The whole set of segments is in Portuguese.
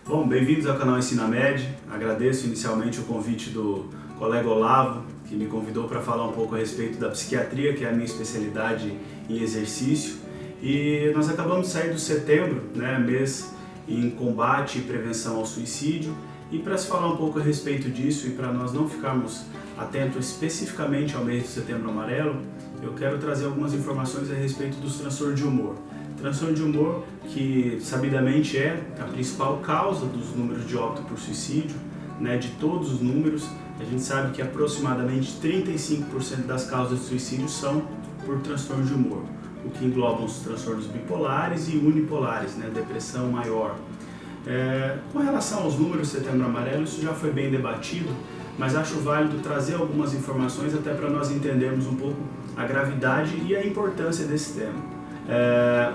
Bom, bem-vindos ao canal EnsinaMed. Agradeço inicialmente o convite do colega Olavo, que me convidou para falar um pouco a respeito da psiquiatria, que é a minha especialidade em exercício. E nós acabamos de sair do setembro, mês em combate e prevenção ao suicídio. E para se falar um pouco a respeito disso e para nós não ficarmos atentos especificamente ao mês de Setembro Amarelo, eu quero trazer algumas informações a respeito dos transtornos de humor. Transtorno de humor, que sabidamente é a principal causa dos números de óbito por suicídio, de todos os números. A gente sabe que aproximadamente 35% das causas de suicídio são por transtorno de humor, o que engloba os transtornos bipolares e unipolares, depressão maior. Com relação aos números de Setembro Amarelo, isso já foi bem debatido, mas acho válido trazer algumas informações até para nós entendermos um pouco a gravidade e a importância desse tema.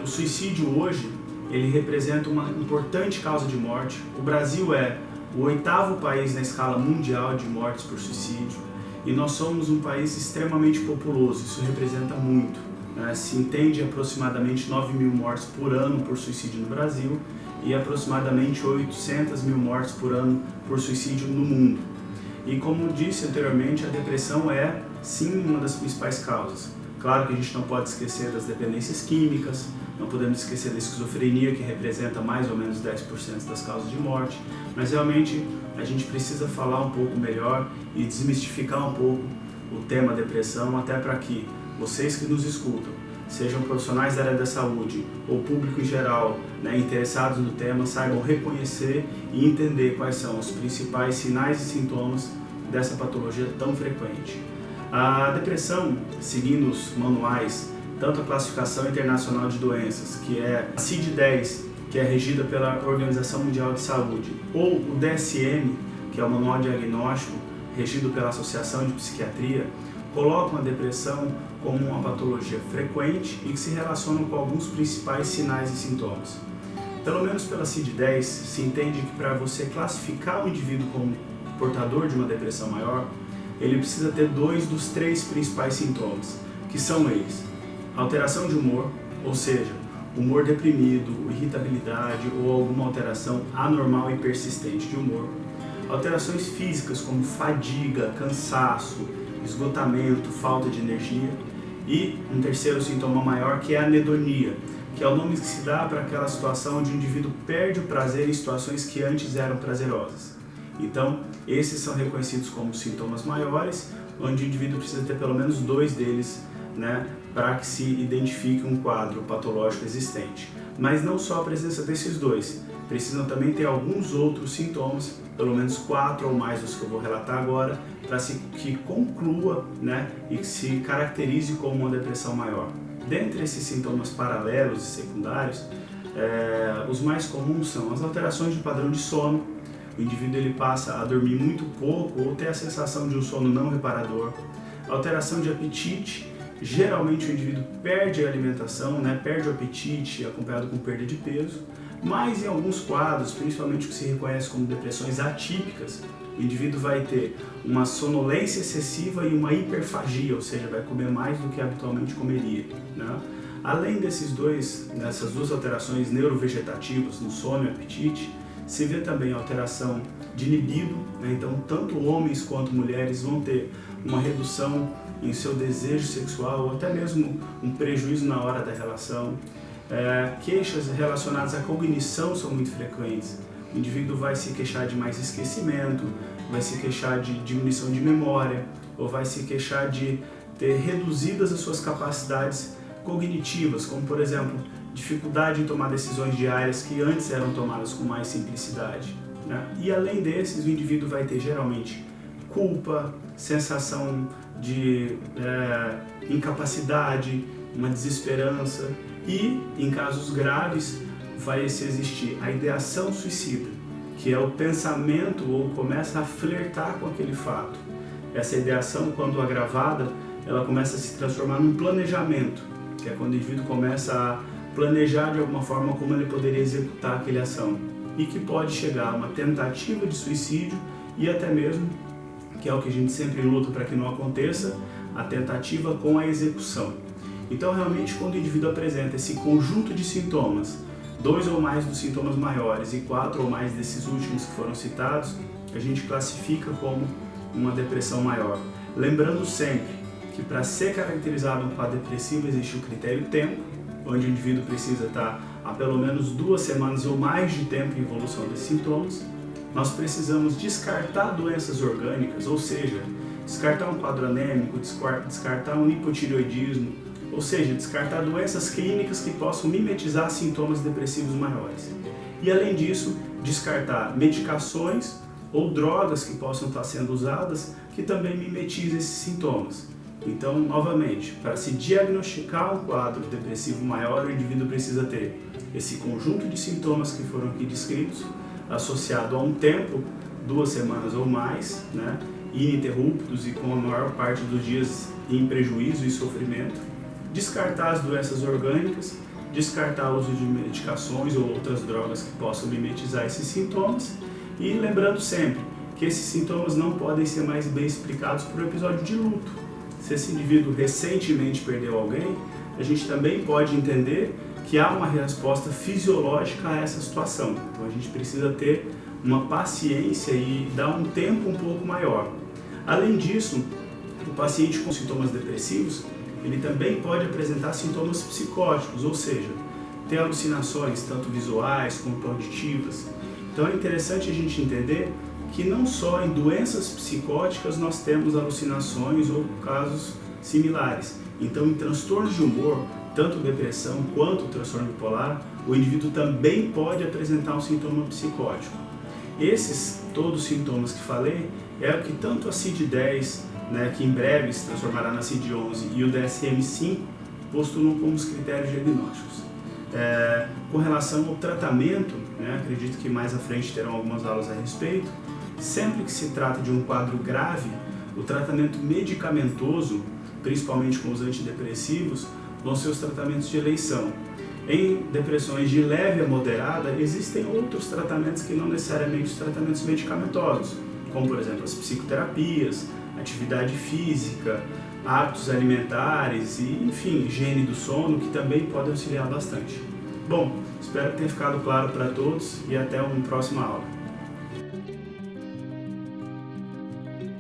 O suicídio hoje, ele representa uma importante causa de morte. O Brasil é o 8º país na escala mundial de mortes por suicídio e nós somos um país extremamente populoso, isso representa muito. Se entende aproximadamente 9 mil mortes por ano por suicídio no Brasil e aproximadamente 800 mil mortes por ano por suicídio no mundo. E como disse anteriormente, a depressão é sim uma das principais causas. Claro que a gente não pode esquecer das dependências químicas, não podemos esquecer da esquizofrenia, que representa mais ou menos 10% das causas de morte, mas realmente a gente precisa falar um pouco melhor e desmistificar um pouco o tema depressão, até para que vocês que nos escutam, sejam profissionais da área da saúde ou público em geral, interessados no tema, saibam reconhecer e entender quais são os principais sinais e sintomas dessa patologia tão frequente. A depressão, seguindo os manuais, tanto a Classificação Internacional de Doenças, que é a CID-10, que é regida pela Organização Mundial de Saúde, ou o DSM, que é o Manual Diagnóstico, regido pela Associação de Psiquiatria, colocam a depressão como uma patologia frequente e que se relaciona com alguns principais sinais e sintomas. Pelo menos pela CID-10, se entende que para você classificar o indivíduo como portador de uma depressão maior, ele precisa ter 2 dos 3 principais sintomas, que são eles: alteração de humor, ou seja, humor deprimido, irritabilidade ou alguma alteração anormal e persistente de humor; alterações físicas como fadiga, cansaço, esgotamento, falta de energia; e um terceiro sintoma maior, que é a anedonia, que é o nome que se dá para aquela situação onde o indivíduo perde o prazer em situações que antes eram prazerosas. Então, esses são reconhecidos como sintomas maiores, onde o indivíduo precisa ter pelo menos 2 deles, para que se identifique um quadro patológico existente. Mas não só a presença desses 2, precisam também ter alguns outros sintomas, pelo menos 4 ou mais dos que eu vou relatar agora, para que conclua, e que se caracterize como uma depressão maior. Dentre esses sintomas paralelos e secundários, os mais comuns são as alterações de padrão de sono. O indivíduo ele passa a dormir muito pouco ou ter a sensação de um sono não reparador. Alteração de apetite. Geralmente o indivíduo perde a alimentação, perde o apetite, acompanhado com perda de peso. Mas em alguns quadros, principalmente o que se reconhece como depressões atípicas, o indivíduo vai ter uma sonolência excessiva e uma hiperfagia, ou seja, vai comer mais do que habitualmente comeria. Além dessas 2 alterações neurovegetativas, no sono e apetite, se vê também alteração de libido, então tanto homens quanto mulheres vão ter uma redução em seu desejo sexual ou até mesmo um prejuízo na hora da relação. Queixas relacionadas à cognição são muito frequentes. O indivíduo vai se queixar de mais esquecimento, vai se queixar de diminuição de memória ou vai se queixar de ter reduzidas as suas capacidades cognitivas, como por exemplo, dificuldade em tomar decisões diárias que antes eram tomadas com mais simplicidade. E além desses, o indivíduo vai ter geralmente culpa, sensação de incapacidade, uma desesperança e, em casos graves, vai existir a ideação suicida, que é o pensamento ou começa a flertar com aquele fato. Essa ideação, quando agravada, ela começa a se transformar num planejamento, que é quando o indivíduo começa a planejar de alguma forma como ele poderia executar aquela ação e que pode chegar a uma tentativa de suicídio e até mesmo, que é o que a gente sempre luta para que não aconteça, a tentativa com a execução. Então realmente quando o indivíduo apresenta esse conjunto de sintomas, 2 ou mais dos sintomas maiores e 4 ou mais desses últimos que foram citados, a gente classifica como uma depressão maior. Lembrando sempre que para ser caracterizado um quadro depressivo existe o critério tempo, onde o indivíduo precisa estar há pelo menos 2 semanas ou mais de tempo em evolução desses sintomas. Nós precisamos descartar doenças orgânicas, ou seja, descartar um quadro anêmico, descartar um hipotireoidismo, ou seja, descartar doenças clínicas que possam mimetizar sintomas depressivos maiores. E além disso, descartar medicações ou drogas que possam estar sendo usadas que também mimetizem esses sintomas. Então, novamente, para se diagnosticar um quadro depressivo maior, o indivíduo precisa ter esse conjunto de sintomas que foram aqui descritos, associado a um tempo, 2 semanas ou mais, ininterruptos e com a maior parte dos dias em prejuízo e sofrimento, descartar as doenças orgânicas, descartar o uso de medicações ou outras drogas que possam mimetizar esses sintomas e lembrando sempre que esses sintomas não podem ser mais bem explicados por um episódio de luto. Se esse indivíduo recentemente perdeu alguém, a gente também pode entender que há uma resposta fisiológica a essa situação. Então a gente precisa ter uma paciência e dar um tempo um pouco maior. Além disso, o paciente com sintomas depressivos, ele também pode apresentar sintomas psicóticos, ou seja, ter alucinações tanto visuais quanto auditivas. Então é interessante a gente entender que não só em doenças psicóticas nós temos alucinações ou casos similares. Então em transtornos de humor, tanto depressão quanto transtorno bipolar, o indivíduo também pode apresentar um sintoma psicótico. Esses todos os sintomas que falei é o que tanto a CID-10, que em breve se transformará na CID-11, e o DSM-5 postulam como os critérios diagnósticos. Com relação ao tratamento, acredito que mais à frente terão algumas aulas a respeito, sempre que se trata de um quadro grave, o tratamento medicamentoso, principalmente com os antidepressivos, vão ser os tratamentos de eleição. Em depressões de leve a moderada, existem outros tratamentos que não necessariamente os tratamentos medicamentosos, como por exemplo as psicoterapias, atividade física, hábitos alimentares e, enfim, higiene do sono, que também podem auxiliar bastante. Bom, espero que tenha ficado claro para todos e até uma próxima aula.